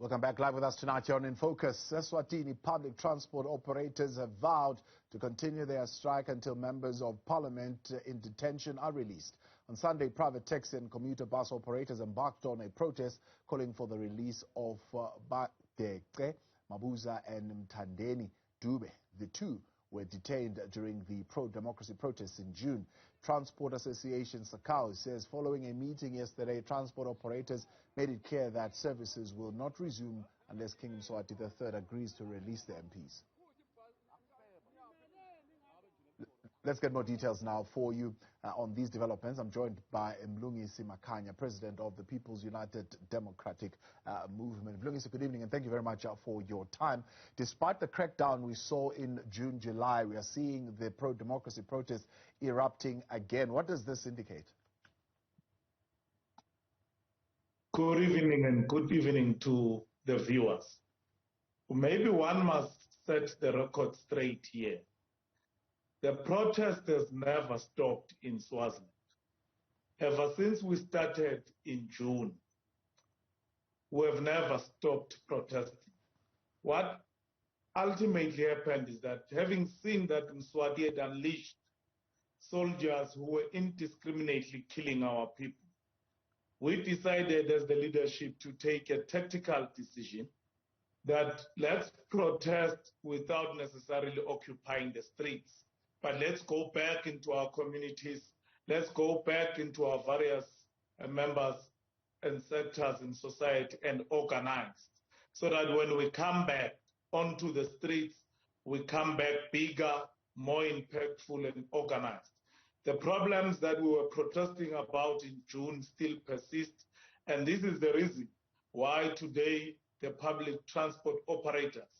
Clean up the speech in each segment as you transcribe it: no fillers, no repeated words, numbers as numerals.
Welcome back. Live with us tonight here on In Focus. Eswatini public transport operators have vowed to continue their strike until members of parliament in detention are released. On Sunday, private taxi and commuter bus operators embarked on a protest calling for the release of Badeke, Mabuza and Mthandeni Dube. The two were detained during the pro-democracy protests in June. Transport Association Sakao says following a meeting yesterday, transport operators made it clear that services will not resume unless King Mswati III agrees to release the MPs. Let's get more details now for you on these developments. I'm joined by Mlungisi Makhanya, President of the People's United Democratic Movement. Mlungisi, good evening and thank you very much for your time. Despite the crackdown we saw in June, July, we are seeing the pro-democracy protests erupting again. What does this indicate? Good evening and good evening to the viewers. Maybe one must set the record straight here. The protest has never stopped in Swaziland. Ever since we started in June, we have never stopped protesting. What ultimately happened is that having seen that Mswati had unleashed soldiers who were indiscriminately killing our people, we decided as the leadership to take a tactical decision that let's protest without necessarily occupying the streets. But let's go back into our communities. Let's go back into our various members and sectors in society and organize so that when we come back onto the streets, we come back bigger, more impactful and organized. The problems that we were protesting about in June still persist. And this is the reason why today the public transport operators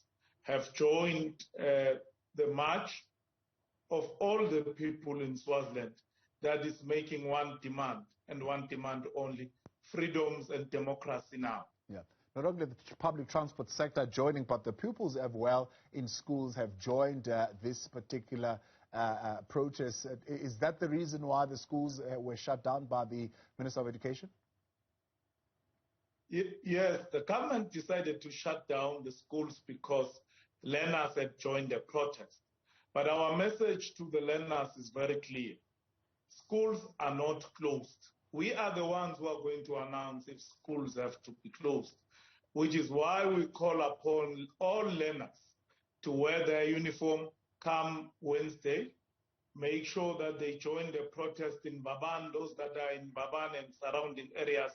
have joined the march of all the people in Swaziland that is making one demand and one demand only: freedoms and democracy now. Yeah. Not only the public transport sector joining, but the pupils as well in schools have joined this particular protest. Is that the reason why the schools were shut down by the Minister of Education? Yes, the government decided to shut down the schools because learners had joined the protest. But our message to the learners is very clear. Schools are not closed. We are the ones who are going to announce if schools have to be closed, which is why we call upon all learners to wear their uniform come Wednesday. Make sure that they join the protest in Baban, those that are in Baban and surrounding areas.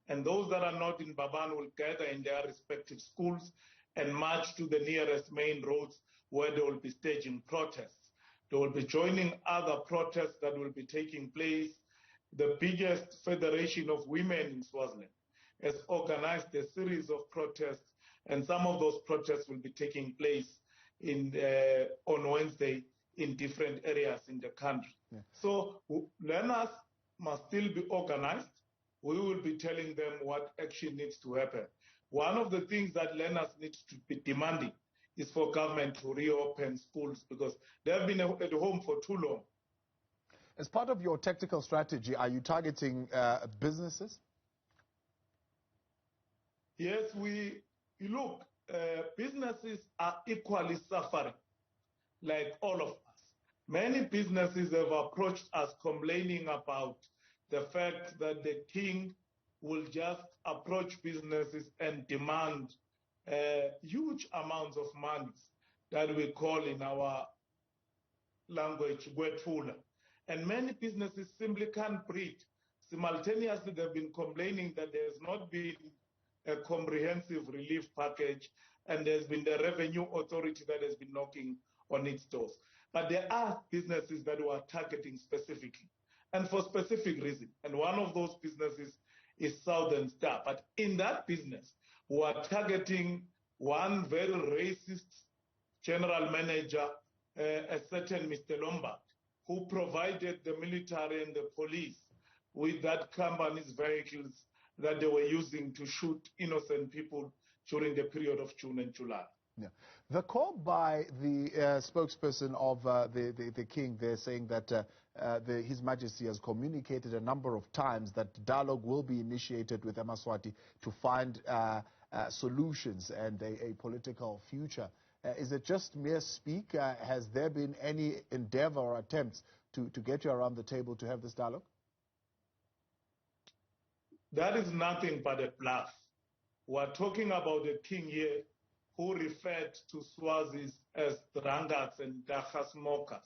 And those that are not in Baban will gather in their respective schools and march to the nearest main roads where they will be staging protests. They will be joining other protests that will be taking place. The biggest federation of women in Swaziland has organized a series of protests, and some of those protests will be taking place on Wednesday in different areas in the country. Yeah. So learners must still be organized. We will be telling them what action needs to happen. One of the things that learners need to be demanding is for government to reopen schools because they have been at home for too long. As part of your tactical strategy, are you targeting businesses? Yes, look, businesses are equally suffering, like all of us. Many businesses have approached us complaining about the fact that the king will just approach businesses and demand huge amounts of money that we call in our language gwethula. And many businesses simply can't breathe. Simultaneously, they've been complaining that there's not been a comprehensive relief package and there's been the revenue authority that has been knocking on its doors. But there are businesses that we are targeting specifically and for specific reasons. And one of those businesses is Southern Star. But in that business, we are targeting one very racist general manager, a certain Mr. Lombard, who provided the military and the police with that company's vehicles that they were using to shoot innocent people during the period of June and July. Yeah. The call by the spokesperson of the king, they're saying that His Majesty has communicated a number of times that dialogue will be initiated with Eswatini to find solutions and a political future. Is it just mere speak? Has there been any endeavor or attempts to get you around the table to have this dialogue? That is nothing but a bluff. We're talking about a king here who referred to Swazis as drunkards and dacha smokers.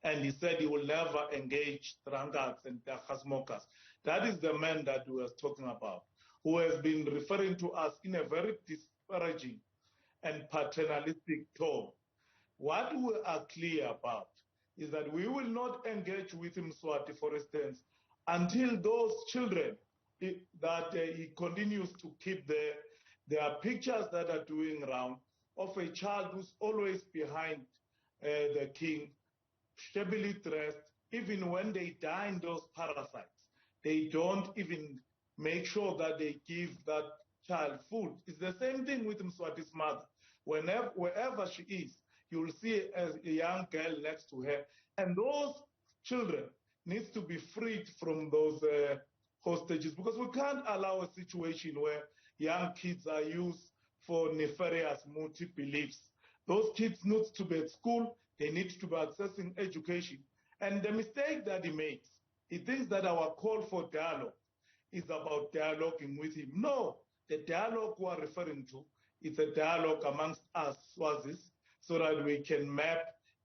And he said he will never engage drunkards and dacha smokers. That is the man that we were talking about, who has been referring to us in a very disparaging and paternalistic tone. What we are clear about is that we will not engage with Mswati, for instance, until those children that he continues to keep there. There are pictures that are doing round of a child who's always behind the king, shabbily dressed. Even when they dine those parasites, they don't even make sure that they give that child food. It's the same thing with Mswati's mother. Wherever she is, you'll see a young girl next to her. And those children need to be freed from those hostages, because we can't allow a situation where young kids are used for nefarious multi-beliefs. Those kids need to be at school. They need to be accessing education. And the mistake that he makes, he thinks that our call for dialogue is about dialoguing with him. No, the dialogue we are referring to is a dialogue amongst us Swazis, so that we can map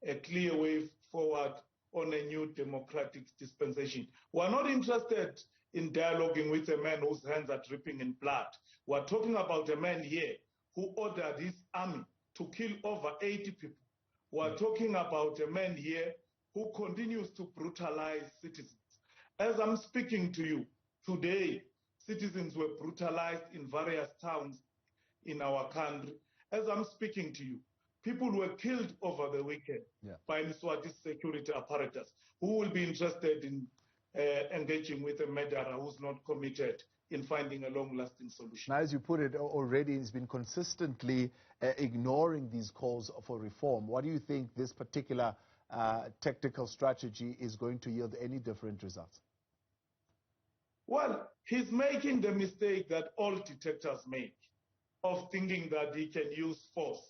a clear way forward on a new democratic dispensation. We're not interested in dialoguing with a man whose hands are dripping in blood. We're talking about a man here who ordered his army to kill over 80 people. We're talking about a man here who continues to brutalize citizens. As I'm speaking to you, today, citizens were brutalized in various towns in our country. As I'm speaking to you, people were killed over the weekend by Mswati's security apparatus. Who will be interested in engaging with a murderer who's not committed in finding a long-lasting solution? Now, as you put it already, he's been consistently ignoring these calls for reform. What do you think this particular tactical strategy is going to yield any different results? Well, he's making the mistake that all dictators make, of thinking that he can use force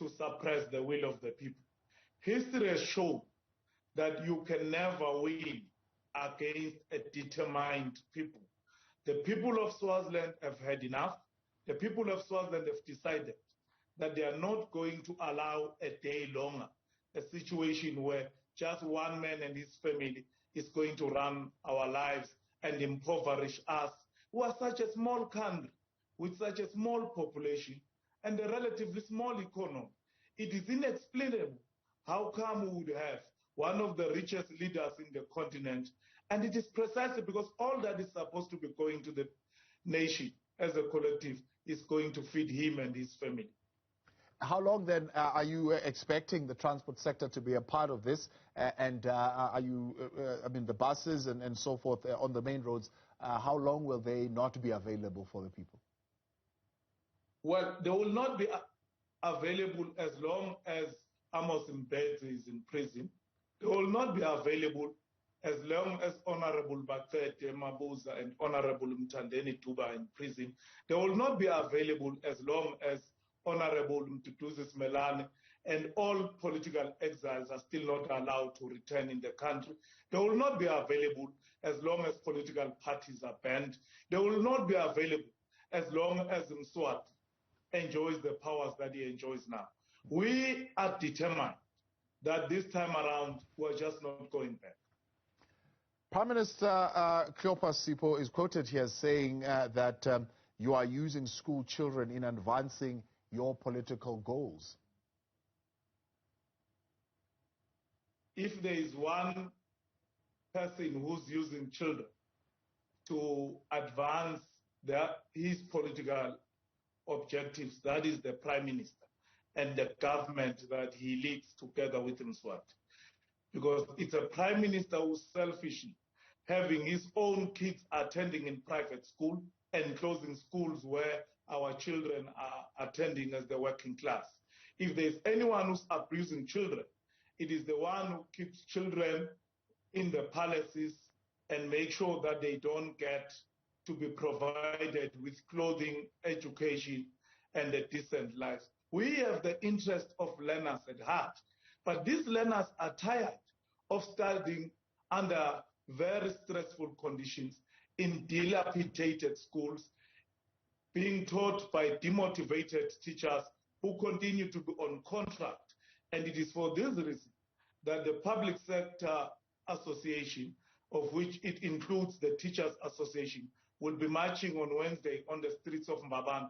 to suppress the will of the people. History has shown that you can never win against a determined people. The people of Swaziland have had enough. The people of Swaziland have decided that they are not going to allow a day longer a situation where just one man and his family is going to run our lives and impoverish us, who are such a small country with such a small population and a relatively small economy. It is inexplainable how come we would have one of the richest leaders in the continent, and it is precisely because all that is supposed to be going to the nation as a collective is going to feed him and his family. How long then are you expecting the transport sector to be a part of this? And are you, I mean, the buses and so forth on the main roads, how long will they not be available for the people? Well, they will not be available as long as Amos Mbedze is in prison. They will not be available as long as Honorable Batsete Mabuza and Honorable Mtandeni Tuba are in prison. They will not be available as long as Honorable Mtutuzi Smelane and all political exiles are still not allowed to return in the country. They will not be available as long as political parties are banned. They will not be available as long as Mswati enjoys the powers that he enjoys now. We are determined that this time around, we're just not going back. Prime Minister Cleopas Sipho is quoted here saying that you are using school children in advancing your political goals. If there is one person who's using children to advance his political objectives, that is the Prime Minister and the government that he leads together with Mswati. Because it's a Prime Minister who's selfishly having his own kids attending in private school and closing schools where our children are attending as the working class. If there's anyone who's abusing children, it is the one who keeps children in the palaces and make sure that they don't get to be provided with clothing, education, and a decent life. We have the interest of learners at heart, but these learners are tired of studying under very stressful conditions in dilapidated schools, being taught by demotivated teachers who continue to be on contract. And it is for this reason that the Public Sector Association, of which it includes the Teachers Association, will be marching on Wednesday on the streets of Mbaban,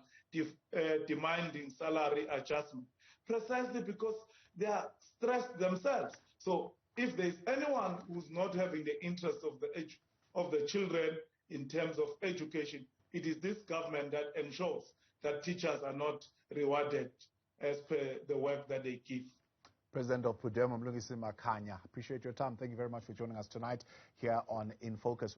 demanding salary adjustment, precisely because they are stressed themselves. So if there's anyone who's not having the interest of the children in terms of education, it is this government that ensures that teachers are not rewarded as per the work that they give. President of PUDEMO, Mlungisi Makhanya, appreciate your time. Thank you very much for joining us tonight here on In Focus.